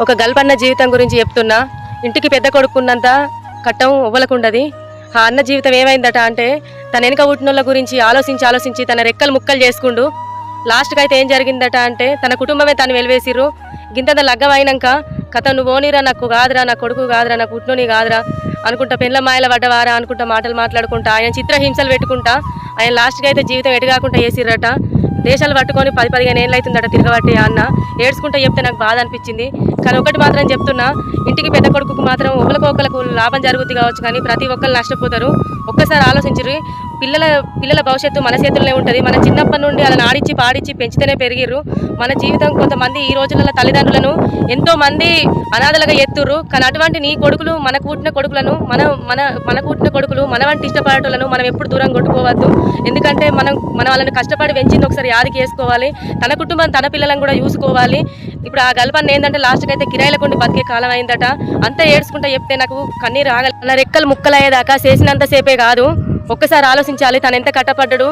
ఒక గల్పన్న జీవితం గురించి చెప్తున్నా. ఇంటికి పెద్ద కొడుకున్నంత కట్టం ఇవ్వలకుండది. ఆ అన్న జీవితం ఏమైందట అంటే తన వెనుక పుట్టినోళ్ళ గురించి ఆలోచించి తన రెక్కలు ముక్కలు చేసుకుంటూ లాస్ట్కి అయితే ఏం జరిగిందట అంటే తన కుటుంబమే తను వెలివేసిర్రు. గింత లగ్గం అయినాక కథ నువ్వు ఓనిరా, నాకు కాదురా, నా కొడుకు కాదురా, నా పుట్టినోని కాదురా అనుకుంటా పెళ్ళ మాయల పడ్డవారా అనుకుంటా మాటలు మాట్లాడుకుంటా ఆయన చిత్రహింసలు పెట్టుకుంటా ఆయన లాస్ట్కి అయితే జీవితం ఎటుగాకుండా వేసిర్రట. దేశాలు పట్టుకొని 10-15 ఏళ్ళు అవుతుందట తిరగబట్టి అన్న ఏడ్చుకుంటా చెప్తే నాకు బాధ అనిపించింది. కానీ ఒకటి మాత్రం చెప్తున్నా, ఇంటికి పెద్ద కొడుకుకు మాత్రం ఒకరికొకరికి లాభం జరుగుద్ది కావచ్చు కానీ ప్రతి ఒక్కరు నష్టపోతారు. ఒక్కసారి ఆలోచించరు. పిల్లల భవిష్యత్తు మన చేతుల్లోనే ఉంటుంది. మన చిన్నప్పటి నుండి అలా ఆడిచ్చి పాడిచ్చి పెంచితేనే పెరిగిర్రు. మన జీవితం కొంతమంది ఈ రోజులలో తల్లిదండ్రులను ఎంతో మంది అనాథలుగా ఎత్తుర్రు. కానీ అటువంటి నీ కొడుకులు మనకు పుట్టిన కొడుకులను మనకు పుట్టిన కొడుకులు మన వంటి ఇష్టపడేటోళ్ళను మనం ఎప్పుడు దూరం కొట్టుకోవద్దు. ఎందుకంటే మనం వాళ్ళని కష్టపడి పెంచింది ఒకసారి యాదికి వేసుకోవాలి. తన కుటుంబం తన పిల్లలను కూడా చూసుకోవాలి. ఇప్పుడు ఆ గల్పన్న ఏంటంటే లాస్ట్కి అయితే కిరాయిలకుండి బతికే కాలం అయిందట. అంతా ఏడ్చుకుంటా చెప్తే నాకు కన్నీరు ఆగలి. నా రెక్కలు ముక్కలయ్యేదాకా చేసినంతసేపే కాదు, ఒక్కసారి ఆలోచించాలి. తను ఎంత కట్టపడ్డాడు,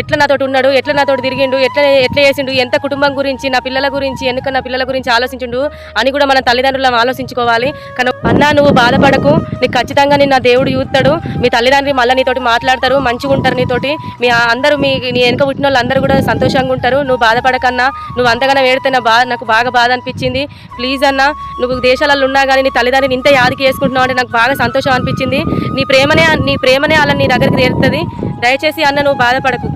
ఎట్లా నాతోటి ఉన్నాడు, ఎట్లా నాతోటి తిరిగిండు, ఎట్లా చేసిండు, ఎంత కుటుంబం గురించి, నా పిల్లల గురించి, ఎందుకన్నా నా పిల్లల గురించి ఆలోచించిండు అని కూడా మన తల్లిదండ్రులను ఆలోచించుకోవాలి. కానీ అన్నా నువ్వు బాధపడకు, నీకు ఖచ్చితంగా నా దేవుడు చూస్తాడు. మీ తల్లిదండ్రులు మళ్ళీ నీతోటి మాట్లాడతారు, మంచిగా ఉంటారు నీతోటి. నీ వెనక పుట్టిన వాళ్ళు అందరూ కూడా సంతోషంగా ఉంటారు. నువ్వు బాధపడకన్నా. నువ్వు అంతగానో వేడితే నాకు బాగా బాధ అనిపించింది. ప్లీజ్ అన్న, నువ్వు దేశాలలో ఉన్నా కానీ నీ తల్లిదండ్రులు ఇంత యాదికి వేసుకుంటున్నావు అంటే నాకు బాగా సంతోషం అనిపించింది. నీ ప్రేమనే అలా నీ దగ్గరికి చేరుతుంది. దయచేసి అన్న నువ్వు బాధపడకు.